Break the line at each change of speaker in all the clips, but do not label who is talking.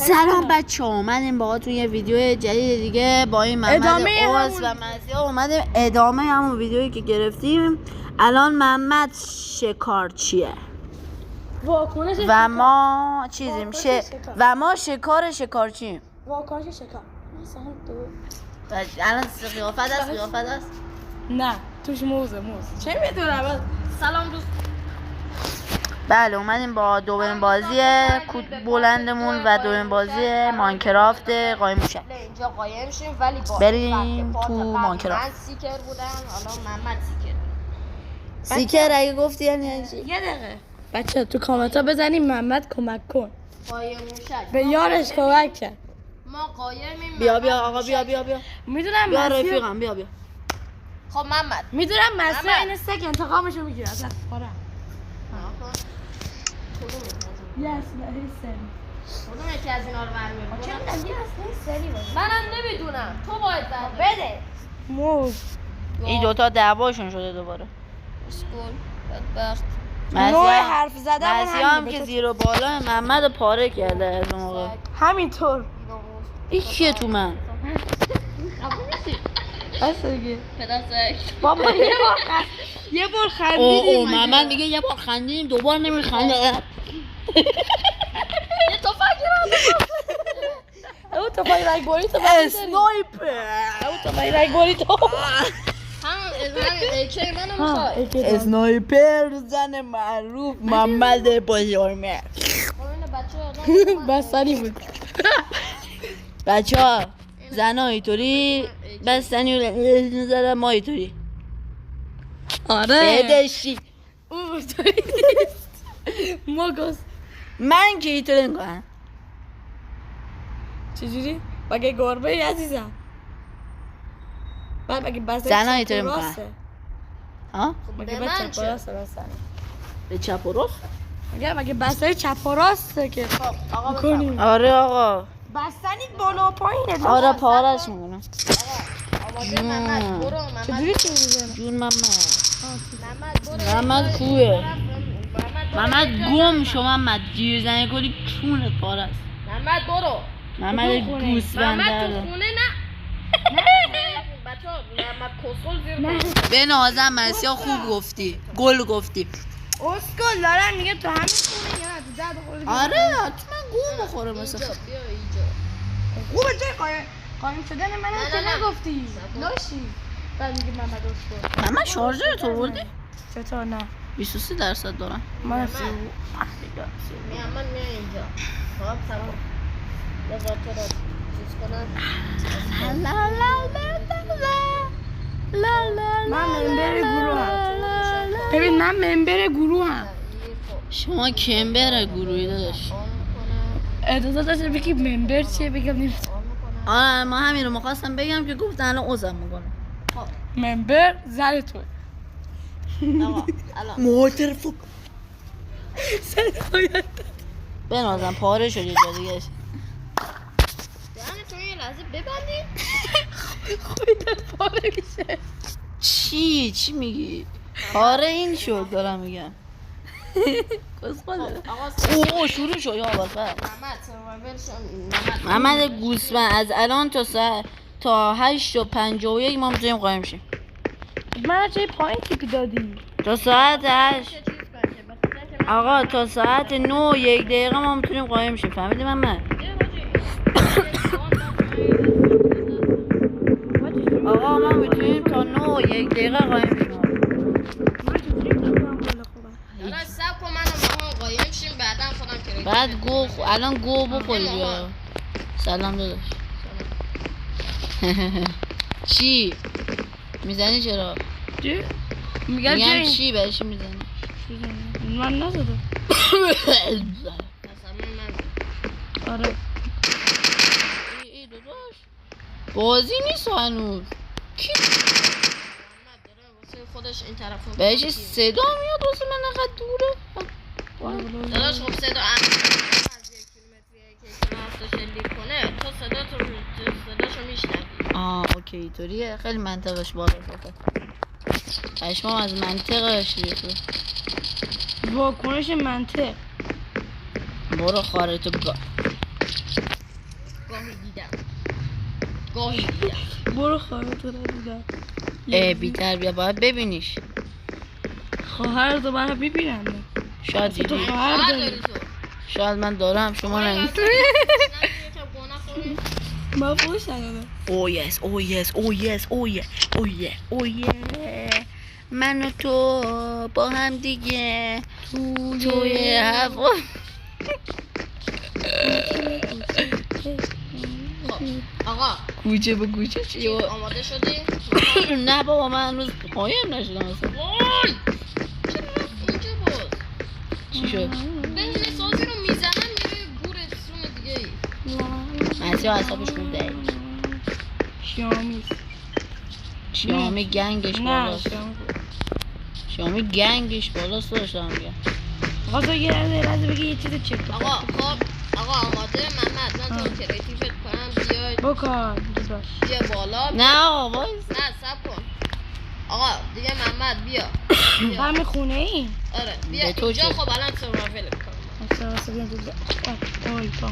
سلام بچه ها، اومدیم باهاتون یه ویدیو جدید دیگه با این محمد اوس و مسیحا اومدیم ادامه همون ویدیویی که گرفتیم. الان محمد شکارچیه و ما چیزیم و ما شکارچیم.
واکنش شکار مثلا تو
الان قیافت است
نه توش موزه چه میدونم. سلام دوست.
بله اومدیم با دومین بازی کود بلندمون و دومین بازی ماینکرافت قایم موشک.
اینجا قایم شیم ولی با
بریم تو ماینکرافت.
من سیکر بودم، حالا محمد
سیکر اگه گفتی یعنی
یه دقیقه بچه تو کامنت ها بزنیم محمد کمک کن
قایم موشک
به یارش کمک کرد.
ما قایمیم.
بیا آقا بیا
میدونم
بیا رفیقم بیا
خب محمد
میدونم مسیح این سگ انتقامشو میگیره از آره
کدوم یکی از اینا رو برمی‌داری؟
چرا نگی اصلا سری باشه
منم نمیدونم، تو باید بده.
موز
این دوتا دعواشون شده دوباره.
اسکول بدبخت.
نوع حرف زدن
مسیحا هم که زیر و بالا محمد پاره کرده از اون موقع.
همینطور
این کیه تو من؟
اصلا دیگه
پدر سگ.
بابا یه بار خندیدیم.
اوه محمد میگه یه بار خندیدیم دوبار نمیخنده.
یه تفنگ
او تو پای رنگ باری تو
هم ایکی منو میخواد.
اسنایپر زن معروف محمد بازارمه.
بستنی بود
بچه ها زن ها اینطوری بستنی و نظر ما اینطوری
آره
بدشی
او طوری نیست مگس
من که اینطوری نکنم.
چجوری؟ مگه گربه ای عزیزم بعد مگه بسته
زن ها اینطوری میکنن. ها؟
مگه
به من
چپ و
چه؟
راسته بستنی
به چپ و راست؟
مگه بسته چپ و راسته که
آقا
میکنیم
آره آقا
بستنی بالا و پایینه
آره پارش میکنم.
آماده محمد برو.
چجوری چی میزنه؟
جون محمد
محمد برو.
محمد کوه محمد گم شو محمد جیر زنی کنی کونت پاره است.
محمد برو.
محمد گوسفنده
محمد تو
رو
خونه نه. بچه‌ها محمد کسخل زیر
به نازم مسیحا خوب گفتی گل گفتی.
اسکل دارن میگه تو همین خونه یا تو زد خورده
آره حتما گو بخوره مثلا.
اینجا بیا اینجا.
خوبه جای قایم شدن من
نه،
که
نه.
نگفتی لاشی بعد میگه محمد اسکل
محمد شارژر تو بردی؟
چطور نه
23% دارم.
من
محمد میای اینجا. خب سلام. بذار تو رو چیز کنم.
من ممبر گروه هم ببین من ممبر گروه هم
شما کمبر گروهی داداش.
اجازه داشته بگی ممبر چیه بگم نمیتونم
آره ما همین رو میخواستم بگم که گفتن الان عذر میکنم.
ممبر زر تو
آقا الان
موتر فوق
سر
بنازم پاره شدی جا دیگه.
دهنتون یه لحظه ببندید.
خودت پاره میشه
چی میگی؟ پاره این شد دارم میگم. کسخاله.
آقا
اوه شروع شد یا بابا.
محمد سروایور شو.
محمد گوسفند از الان تا 8:51 ما میتونیم قایم شیم.
من چه پایین تیپی دادی
تا ساعت 8 آقا تا ساعت 9 1 دقیقه ما میتونیم قایم شیم. فهمیدی محمد؟ آقا ما میتونیم تا 9 1 دقیقه قایم شیم.
حالا سب کن منو قایم شیم بعدا خودم کریم.
بعد الان گو بخور بیا. سلام داداش. چی؟ میزنی چرا؟
چی؟ میگم
میگم چی بهش میزنی؟
من نزدم آره
ای داداش بازی نیست هنوز. کی؟
محمد داره واسه خودش این طرفو.
بهش صدا میاد واسه من انقدر دوره.
داداش خب صدا از 1 کیلومتری که کنار شلیک کنه تو صداشو میشنوی.
اوکی اینطوریه. خیلی منطقش بالا شده. پشمام از منطقش ریخته.
واکنش منطق
برو خارتو
گاهی دیدم
برو خواهر تو رو دیدم.
بیتر بیا باید ببینیش.
خواهر تو برای ببینم.
شاید
تو
دیدی،
خواهر داری.
شاید من دارم شما نه.
ما فوش ندادم.
او یس او یس او یس او یس او یس او یس. من و تو با هم دیگه توی هوا.
آقا
کوچه به کوچه چی؟
آماده شدی؟
نه بابا من هنوز قایم نشدم اصلا.
وای چرا اینجا باز؟
چی شد؟
بهینه سازی رو میزنم میره گور سون دیگه ای.
مسیح اصابش خورده. شیامی گنگش بالاست. شیامی گنگش بالاست داشتم میگم.
آقا تو یه لحظه بگی یه چیز چک کن.
آقا خب آقا آماده محمد من تو کریتیفت کنم بیای
بکن
بیا بالا
نه آقا وایس.
نه سب کن آقا دیگه محمد بیا
همین خونه ای؟
آره بیا
به تو
اینجا
چه؟
خب الان سرمایل کنم
واسه بیان تو آی پا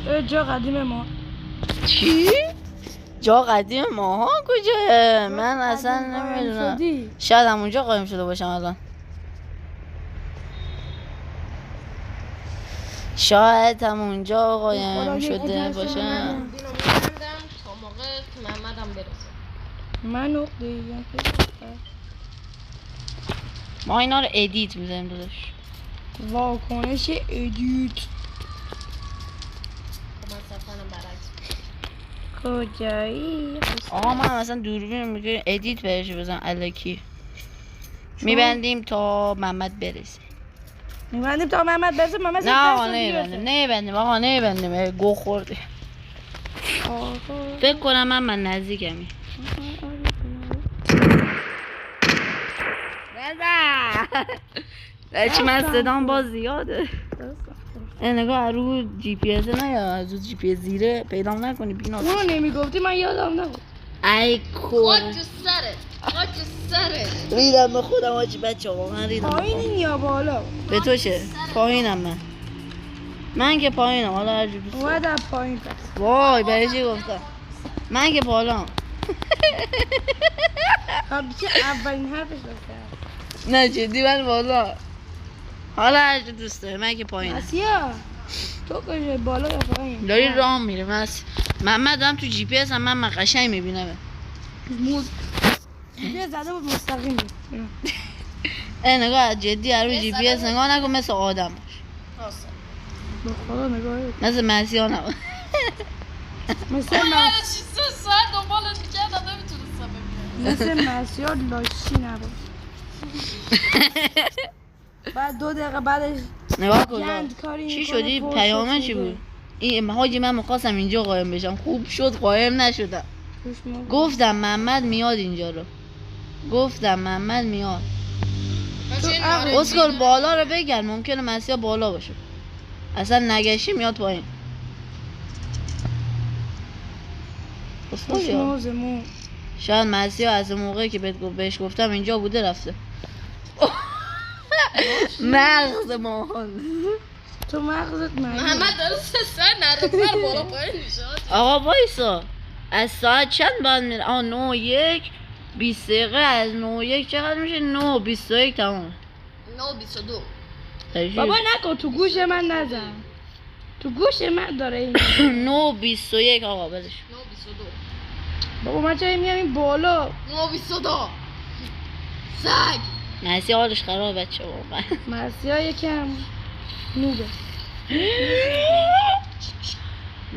خیلی
جا قدیم ما.
چی؟ جا قدیم ماها کجاه؟ من اصلا نمیدونم. شاید همونجا قایم شده باشم الان. شاید همونجا قایم شده باشم.
دینو میبندم تا موقع محمدم برسه
من نقطه یا
ما اینا رو ادیت میزنیم داداش.
واکنش ادیت
خب من صفحانم برعکس
کجایی؟
آقا من مثلا دوربین میگه ادیت بهش بزن الکی. میبندیم تا محمد برسه.
میبندیم تا محمد برسه. محمد
نه آقا نمیبندیم آقا نمیبندیم. گو خورده. فکر کنم من نزدیکمی. چی من صدام باز زیاده. نگاه رو جی پی اس نه یا از جی پی اس زیره پیدا نکنی بینا.
اونو نمیگفتی من یادم نبود.
ای کور
خاک سرت
ریدم به خودم آجی بچه واقعا ریدم.
پایینی یا بالا؟
به تو چه؟ پایینم من که پایینم. حالا هر جور دوست داری.
اومدم پایین پس.
وای برای چی گفتم من که بالام.
خب چه اولین حرفش بسید؟
نه جدی من بالا. حالا هر جور دوست داری من که پایینم.
اسیا تو کجای بالا یا پایین؟
داری راه میره محمد هم تو جی پی اس هم من قشنگ میبینم.
یه زده بود مستقیم بود.
نگاه جدی هر روی جی پی اس نگاه نکن مثل آدم باش.
با خدا نگاه
مثل مسیحا نباش.
مثل
من 6 ساعت دنبالت میکردم نمیتونستم ببینم
مثل مسیار لاشی نباش. بعد 2 دقیقه بعدش
نگاه کن
گند کاری
چی
میکنه،
شدی؟
فوش
پیامه چی
میده.
بود؟ این حاجی من میخواستم اینجا قایم بشم خوب شد قایم نشدم. گفتم محمد میاد اینجا رو. گفتم محمد میاد. اسکار بالا رو بگن ممکنه مسیحا بالا باشه. اصلا نگشی میاد پایین. اسکار شاید مسیحا از موقعی که بهش گفتم اینجا بوده رفته. مغز ماهان.
تو مغزت
محمد داره 3 ساعت نرفت بالا پایین میشه.
آقا وایسا از ساعت چند بعد میره؟ 9:01 20 دقیقه از 9:01 چقدر میشه؟ 9:21 تمام.
9:22
بابا نکن تو گوش من نزن. تو گوش من داره این
9:21 آقا بدش.
9:22
بابا من چه میام این بالا
9:22 سگ
نسی حالش خراب بچه واقعا.
مسیحا یکم نوبه.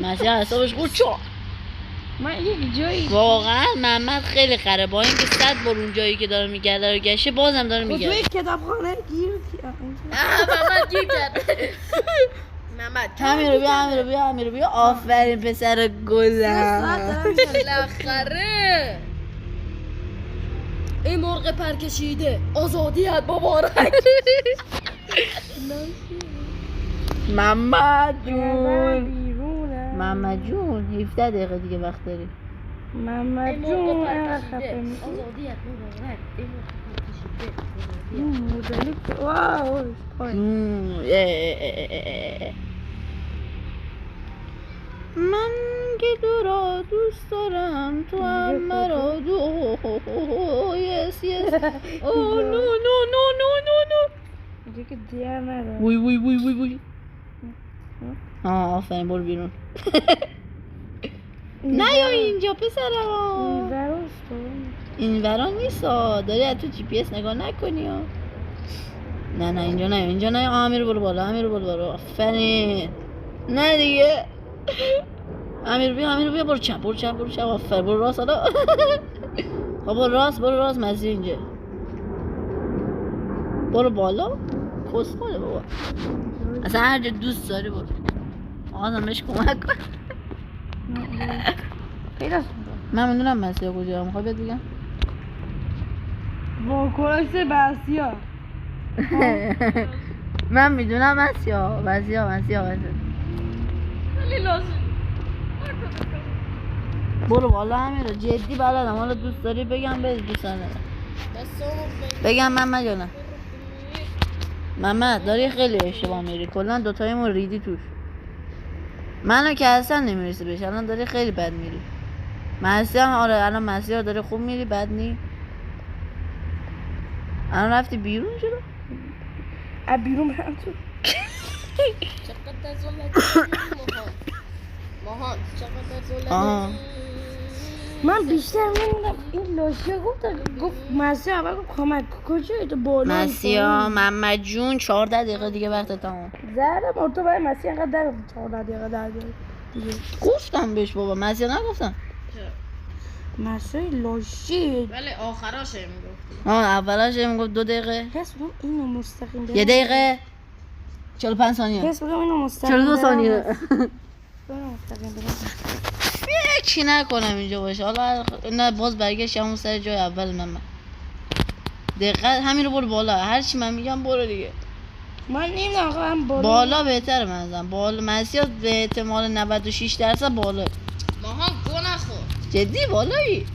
مسیحا حسابش خود چا.
من یک جایی
واقعا محمد خیلی خره با اینکه 100 بار اون جایی که داره میگرده رو گشه بازم داره
تو
میگرده.
یک کتابخانه گیر
محمد گیر کرد. محمد
همین رو بیا آفرین پسر گلم.
بالاخره این مرغ پرکشیده آزادیت مبارک.
محمد جون
بیرونه.
محمد جون 17 دقیقه دیگه وقت داری.
محمد جون
آزادیت مبارک. این مرغ پرکشیده
این مرغ واو
من که تو را دوست دارم تو هم مرا دو یس یس او نو نو نو نو نو نو
میگه که دیگر نداره
وی وی وی وی وی آفرین برو بیرون نه یا اینجا پسرم این ورا نیست داری از تو جی پی اس نگاه نکنی ها. نه اینجا نه اینجا نه امیر برو بالا امیر برو بالا آفرین نه دیگه امیر بیا برو چپ آفرین برو راست حالا خب برو راست مسیر اینجا برو بالا کسخاله بابا اصلا هر جا دوست داری برو آقا بهش کمک کن
پیداست
من میدونم مسیح کجا میخوای بهت بگم
واکنش بسیا
من میدونم مسیح
خیلی لازم
برو بالا همین رو جدی بلدم حالا دوست داری بگم بهت دوست ندارم بگم محمد یا نه محمد داری خیلی اشتباه میری کلا دوتایمون ریدی توش منو که اصلا نمیرسی بهش الان داری خیلی بد میری مسیح هم آره الان مسیح داری خوب میری بد نی الان رفتی بیرون چرا؟
بیرون برم تو
چقدر زلطی ماهان چقدر زلطی
من بیشتر میدونم این لاشیه گفت مسیح اول گفت کمک کجایی تو بالا
مسیح محمد جون 14 دقیقه دیگه وقت تمام
زهرم ارتو برای مسیح انقدر در 14 دقیقه در دیگه
گفتم بهش بابا مسیح نگفتم
مسیح لاشی
ولی آخراش میگفت
اولاش میگفت 2 دقیقه
حس بگم اینو مستقیم برم
1 دقیقه 45 ثانیه
حس بگم اینو مستقیم
42 ثانیه
برم مستقیم برم
چی نکنم اینجا باشه حالا نه باز برگشت همون سر جای اول من دقیقه همین رو برو بالا هر چی من میگم برو دیگه
من نمیدونم آقا من
بالا بهتره منظرم بالا مسیح به احتمال 96% بالا
ماهان گو نخور
جدی بالایی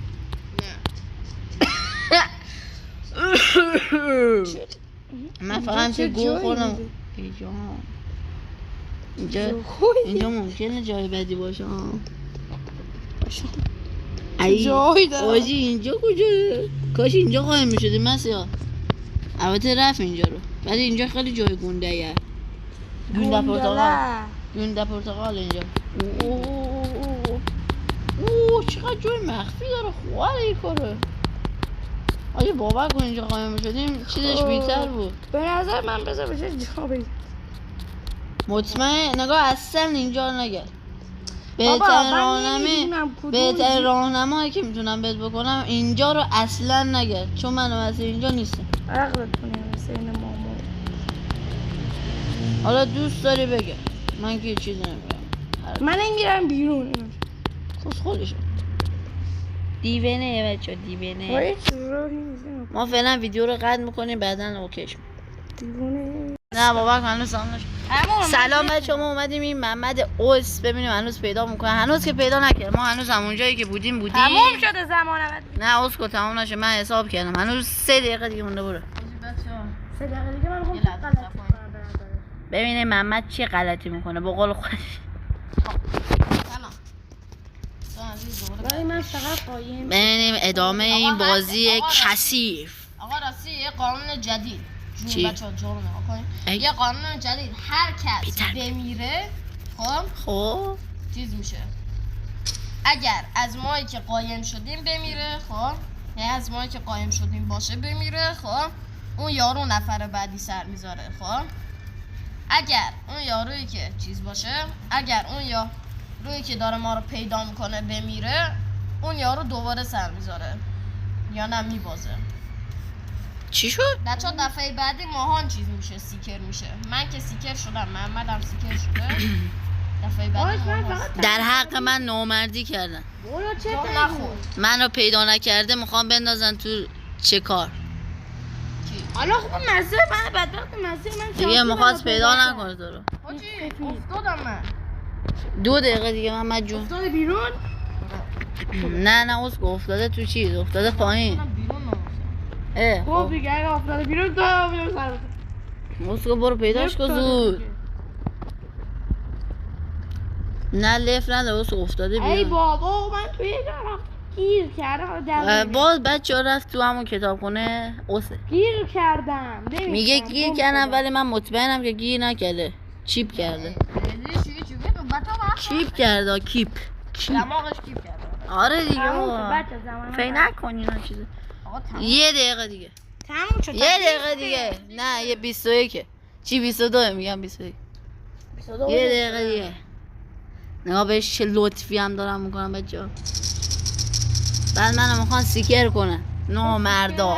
نه
من فقط تو گو خوردم اینجا ممکنه جای بدی باشه
جایی دارم
آجی اینجا کجا کاش اینجا قایم میشدی مسیح البته رفت اینجا رو ولی اینجا خیلی جای گنده ایه گونده پرتقال اینجا اوه چقدر جای مخفی داره خواه این کاره آجی باور کن اینجا قایم میشدیم چیزش بیتر بود
به نظر من بذار بجای جا بگیر
مطمئن نگاه اصلا اینجا رو نگرد بهترین راهنمایی که میتونم بهت بکنم اینجا رو اصلا نگرد چون من از اینجا نیستم
عقلت کنیم مثل این ماما
حالا دوست داری بگه من که چیزی نمیگم
من میرم بیرون
خوش خودشو دیوانه بچه دیوانه
هیچ راهی نیست
ما فعلا ویدیو رو قطع میکنیم بعدا اوکیش
دیوانه
نه بابا هنوز سامنش سلام بچه ما اومدیم این محمد اوس ببینیم هنوز پیدا میکنه هنوز که پیدا نکرد ما هنوز همون جایی که بودیم
تموم شده زمان
نه اوس کو تموم نشه من حساب کردم هنوز 3 دقیقه دیگه مونده برو
3 دقیقه دیگه من میخوام
ببینیم محمد چه غلطی میکنه به قول خودش
ولی من فقط قایم
ببینیم ادامه این بازی کثیف
آقا راستی یه قانون جدید
چی؟
جون بچه‌ها جون نکنید یه قانون جدید هر کس بمیره
خب
چیز میشه اگر از مایی که قایم شدیم بمیره خب یعنی از مایی که قایم شدیم باشه بمیره خب اون یارو نفر بعدی سر میذاره خب اگر اون یارویی که چیز باشه اگر اون یارویی که داره ما رو پیدا میکنه بمیره اون یارو دوباره سر میذاره یا نه میبازه
چی شد؟
بچه ها دفعه بعدی ماهان چیز میشه سیکر میشه من که سیکر شدم محمد هم سیکر شده دفعه بعدی ماهان
در حق من نامردی کردن
تو نخور
منو پیدا نکرده میخوام بندازن تو چه کار
حالا خوب مسیح من بدبخت مسیح من
دیگه میخواست پیدا نکنه تو رو
حاجی افتادم من
2 دقیقه دیگه محمد جون
افتاده بیرون
نه اسکو افتاده تو چیز افتاده پایین
بیرون نموشم
گفت دیگه اگه افتاده بیرون تو بیرون سر
اسکو برو پیداش کن زود. نه لف نده اسکو افتاده
ای
بیرون.
بابا من توی جا گیر کردم.
باز بچه ها رفت تو همون کتابخونه اوسه
گیر کردم.
میگه گیر کردم ولی من مطمئنم که گیر نکرده. چیپ کرده. چیپ کرده کیپ.
دماغش کیپ کرده.
آره دیگه
بچه زمان
فکر نکنی اینا چیزه.
آقا تمام.
یه دقیقه دیگه.
تموم شد.
یه دقیقه دیگه. نه یه 21 چی 22 میگم 21. یه دقیقه دیگه. نگاه بهش چه لطفی هم دارم میکنم بچه‌ها. بعد منو میخوان سیکر کنن. نامردا.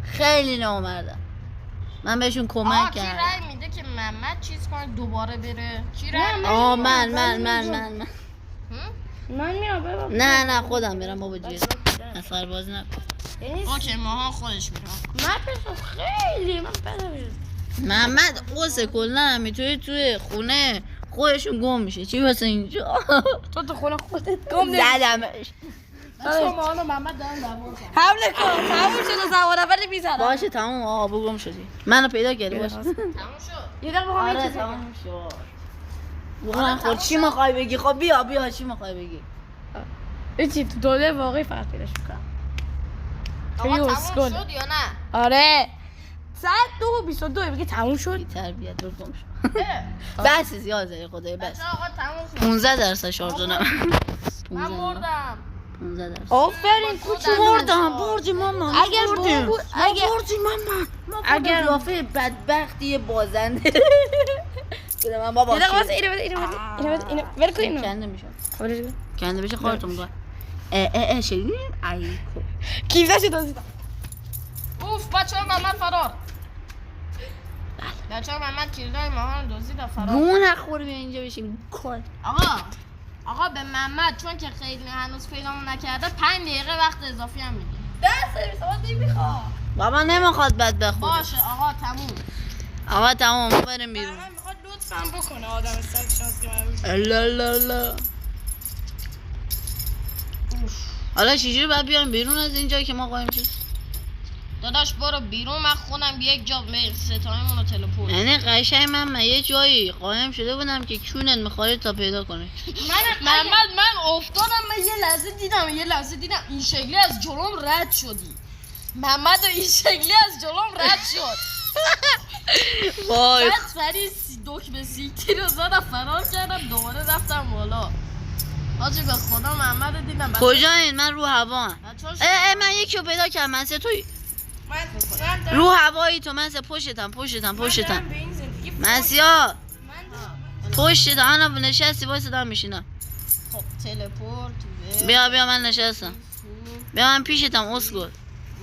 خیلی نامردا. من بهشون کمک
کی
کردم.
رای میده که محمد چیز کنه دوباره بره؟ کی رای میده؟
من
من میام بابا.
نه خودم میرم بابا جیز. اصلا بازی نکن.
اوکی ماها خودش میره.
من پسو خیلی من بدم
محمد قصه کلن همی توی خونه خودشون گم میشه. چی واسه اینجا؟
تو خونه خودت گم
زدمش.
شما حالا محمد دارن دوام کنن.
حمله کن. تموم شد زمان اول میزنم.
باشه تموم آقا گم شدی. منو پیدا کردی باشه.
تموم شد.
یه دقیقه بخوام یه
آره
چیزی
تموم شد. بخورم خود چی میخوای بگی؟ خب بیا چی میخوای بگی؟
چی تو دوله واقعی فقط پیداش میکنم.
آقا تموم شد یا نه؟
آره ساعت 2:22 میگه تموم شد.
بی تربیت رو گم شد. بس زیاده خدای بس.
آقا تموم شد.
15% شارژ دارم.
من مردم.
15%.
آفرین کوچه
برج ماما.
اگر بود
برج ماما. اگر قیافه بدبختی بازنده. بده من بابا.
یه دقیقه واسه اینو ول کن اینو.
کنده میشه.
خبرش کن.
کنده بشه خودتون میگه. شدید ای
کیفش دزدیدم.
اوف بچه‌ها محمد فرار. بچه‌ها محمد کلیدای ماها رو دزدید و فرار.
گون نخوری بیا اینجا بشین کل.
آقا به محمد چون که خیلی هنوز پیدامون نکرده 5 دقیقه وقت اضافی هم میدی.
بابا نمیخواد بد بخوره.
باشه آقا تموم.
آقا تمام بریم بیرون.
من میخواد لطفاً بکنه آدم سگ شانس که من
لا حالا چجوری باید بیان بیرون از اینجا که ما قایم شد؟
داداش برو بیرون من خودم یک جا به ستایمون رو تلپورت.
یعنی قشنگ من یه جایی قایم شده بودم که کونت میخواد تا پیدا کنه.
محمد من افتادم من یه لحظه دیدم این شکلی از جلوم رد شدی. محمد این شکلی از جلوم رد شد.
وای
بعد سری دکمه سیکتی رو زدم فرار کردم دوباره رفتم بالا. حاجی به خدا محمد رو دیدم.
کجایین؟ من رو هوا هم. من یکی رو پیدا کردم. من توی رو هوایی تو من پشتم مسیا پشتم انا نشستی واسه دارم میشینم.
خب تلپورت
بیا من نشستم. بیا من پیشتم اسکل.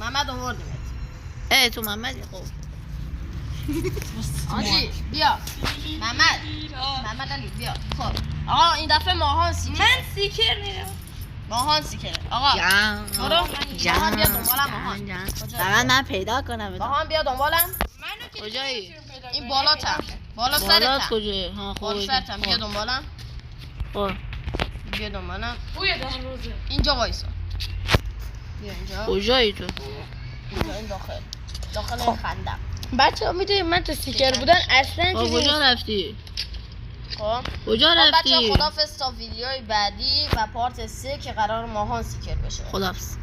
محمد آوردیمت.
تو محمدی خب.
حاجی بیا محمد علی بیا. خب آقا این دفعه ماهان سیکر.
من سیکر نیرم.
ماهان سیکره. آقا برو ماهان بیا دنبالم. ماهان
فقط من پیدا کنم.
ماهان بیا دنبالم.
کجایی؟
این بالاتم. بالا
بالات
سرتم.
کجایی؟ ها
بالا سرتم. بیا دنبالم.
خب
بیا دنبالم.
اوه دروازه.
اینجا وایسا. بیا اینجا.
کجایی تو؟
اینجا این داخل این خندق.
بچه‌ها میدونید من تو سیکر بودن اصلا چیزی
کجا رفتی؟
خب
کجا
بچه‌ها
رفتی؟
خدافظ تا ویدیوی بعدی و پارت 3 که قرار ماهان سیکر بشه.
خدافظ.